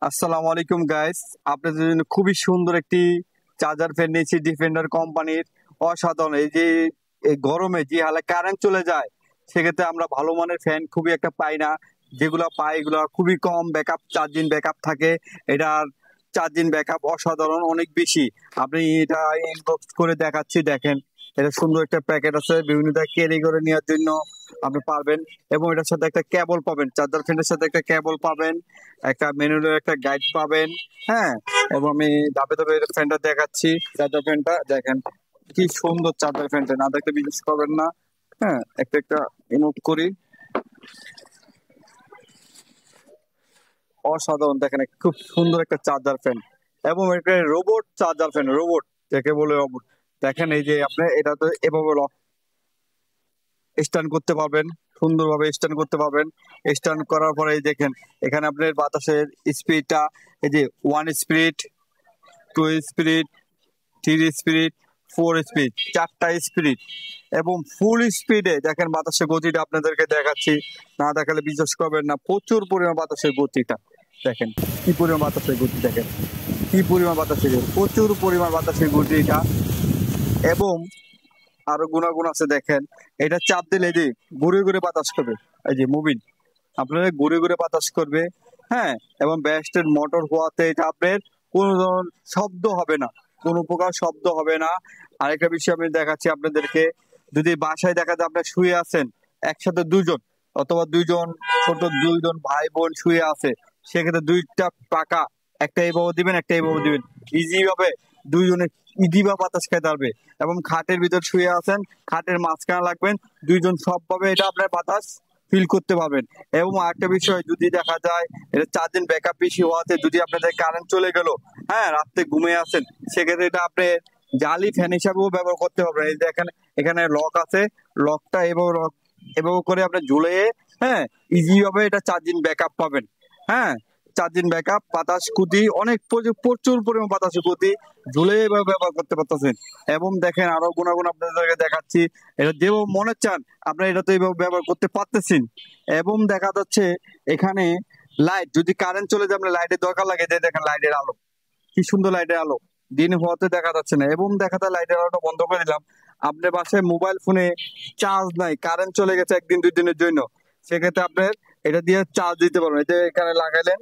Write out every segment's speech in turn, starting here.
আসসালামু আলাইকুম গাইস, আপনাদের জন্য খুবই সুন্দর একটি চার্জার ফ্যান নিয়েছি ডিফেন্ডার কোম্পানির। অসাধারণ। এই যে এই গরমে যে হালে কারেন্ট চলে যায়, সেক্ষেত্রে আমরা ভালো মানের ফ্যান খুবই একটা পাই না। যেগুলো পাই এগুলো খুবই কম ব্যাকআপ, চার্জিং ব্যাকআপ থাকে। এটার চার্জিং ব্যাকআপ অসাধারণ, অনেক বেশি। আপনি এটা ইনবক্স করে দেখাচ্ছি, দেখেন। এটা সুন্দর একটা প্যাকেট আছে, বিভিন্ন জায়গায় ক্যারি করে নেওয়ার জন্য আপনি পারবেন। এবং এটার সাথে একটা কেবল পাবেন, চার্জার ফ্যানের সাথে একটা কেবল পাবেন, একটা ম্যানুয়ালের একটা গাইড পাবেন। হ্যাঁ, এবং আমি ধাপে ধাপে ফ্যানটা দেখাচ্ছি। চার্জার ফ্যানটা দেখেন, কি সুন্দর চার্জার ফ্যানটা, না দেখলে বিশ্বাস করবেন না। হ্যাঁ, একটা একটা রিমুভ করি। অসাধারণ, দেখেন খুব সুন্দর একটা চার্জার ফ্যান। এবং একটা রোবট চার্জার ফ্যান, রোবট যাকে বলে রোবট। দেখেন এই যে আপনি এটা তো এভাবে স্ট্যান্ড করতে পারবেন, সুন্দরভাবে স্ট্যান্ড করতে পারবেন। স্ট্যান্ড করার পরে এই দেখেন, এখানে আপনার বাতাসের স্পিডটা, এই যে 1 স্পিড, 2 স্পিড, 3 স্পিড, 4 স্পিড, 4টা স্পিড। এবং ফুল স্পিডে দেখেন বাতাসের গতিটা আপনাদেরকে দেখাচ্ছি, না দেখালে বিশ্বাস করবেন না। প্রচুর পরিমাণ বাতাসের গতিটা দেখেন, কি পরিমাণ বাতাসের গতি দেখেন, কি পরিমাণ বাতাসের গতি, প্রচুর পরিমাণ বাতাসের গতিটা। এবং আরো গুণাগুণ আছে দেখেন, এটা চাপ দিলে এই যে ঘুরে ঘুরে বাতাস করবে, এই যে মুভিং, আপনার ঘুরে ঘুরে বাতাস করবে। হ্যাঁ, এবং ব্যাস্টের মোটর হওয়াতে এটা আপনার কোনো ধরনের শব্দ হবে না, কোনো প্রকার শব্দ হবে না। আরেকটা বিষয় আমি দেখাচ্ছি আপনাদেরকে, যদি বাসায় দেখা যায় আপনার শুয়ে আছেন একসাথে দুজন, অথবা দুইজন ছোট দুইজন ভাই বোন শুয়ে আছে, সেক্ষেত্রে দুইটা পাকা, একটা এইভাবে দিবেন, একটা এইভাবে দিবেন, ইজি ভাবে দুইজনে ইজি বা বাতাস খেতে পারবে। এবং খাটের ভিতর শুয়ে আছেন, খাটের মাঝখানে লাগবেন, দুইজন সবভাবে এটা আপনার বাতাস ফিল করতে পারবেন। এবং আরেকটা বিষয়, যদি দেখা যায় এটা চার্জিং ব্যাকআপ বেশি হওয়াতে যদি আপনাদের কারেন্ট চলে গেল, হ্যাঁ, রাত্রে ঘুমিয়ে আছেন, সেক্ষেত্রে এটা আপনি জালি ফ্যান হিসাবেও ব্যবহার করতে পারবেন। এই দেখেন, এখানে লক আছে, লকটা এভাবে করে আপনি ঝুলে, হ্যাঁ, ইজি ভাবে এটা চার্জিং ব্যাকআপ পাবেন। হ্যাঁ, চার্জিং ব্যাকআপ, বাতাস গতি অনেক, প্রচুর পরিমাণ বাতাস গতি, ঝুলে এভাবে ব্যবহার করতে পারতেছেন। এবং দেখেন আরো গুণাগুণ আপনাদেরকে দেখাচ্ছি, এটা যেভাবে মনে চান আপনারা এটা তো এইভাবে ব্যবহার করতে পারতেছেন। এবং দেখা যাচ্ছে এখানে লাইট, যদি কারেন্ট চলে যায় আপনার লাইটের দরকার লাগে, যে দেখেন লাইটের আলো, কি সুন্দর লাইটের আলো, দিন হওয়াতে দেখা যাচ্ছে না। এবং দেখা যায় লাইটের আলোটা বন্ধ করে দিলাম, আপনার বাসায় মোবাইল ফোনে চার্জ নাই, কারেন্ট চলে গেছে একদিন দুই দিনের জন্য, সেক্ষেত্রে আপনার এটা দিয়ে চার্জ দিতে পারবেন। এই যে এখানে লাগাইলেন,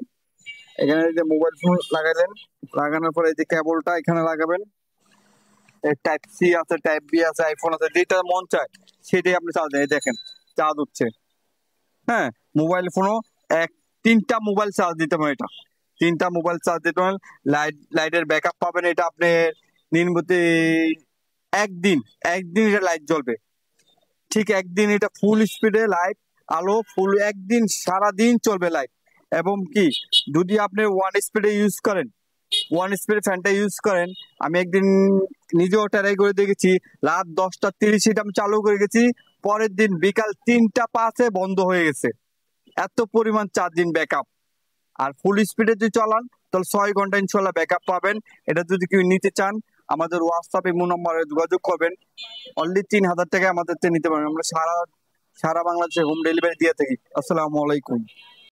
এখানে এই যে মোবাইল ফোন লাগাইলেন, লাগানোর পরে এই যে কেবলটা এখানে লাগাবেন। টাইপ সি আছে, টাইপ বি আছে, আইফোন আছে, যেটা মন চায় সেটাই আপনি চার্জ দেন। এই দেখেন চার্জ হচ্ছে। হ্যাঁ, মোবাইল ফোনও এক, তিনটা মোবাইল চার্জ দিতে পারেন এটা, তিনটা মোবাইল চার্জ দিতে পারেন। লাইটের ব্যাকআপ পাবেন, এটা আপনি নিম্নতি একদিন, একদিন এটা লাইট জ্বলবে, ঠিক একদিন এটা ফুল স্পিডে লাইট, আলো ফুল একদিন সারাদিন চলবে লাইট। এবং কি, যদি আপনি 1 স্পিডে ইউজ করেন, 1 স্পিড ফ্যানটা ইউজ করেন, আমি একদিন নিজেও ট্রাই করে দেখেছি, রাত 10টা 30 আমি চালু করে গেছি, পরের দিন বিকাল 3টা 5 বন্ধ হয়ে গেছে। এত পরিমাণ চার্জিং ব্যাকআপ। আর ফুল স্পিডে যদি চালান তাহলে 6 ঘন্টা ইনশাল্লাহ ব্যাকআপ পাবেন। এটা যদি কেউ নিতে চান, আমাদের হোয়াটসঅ্যাপ ইমো নম্বরে যোগাযোগ করবেন। অনলি 3,000 টাকায় আমাদের থেকে নিতে পারবেন। আমরা সারা সারা বাংলাদেশে হোম ডেলিভারি দিয়ে থাকি। আসসালামু আলাইকুম।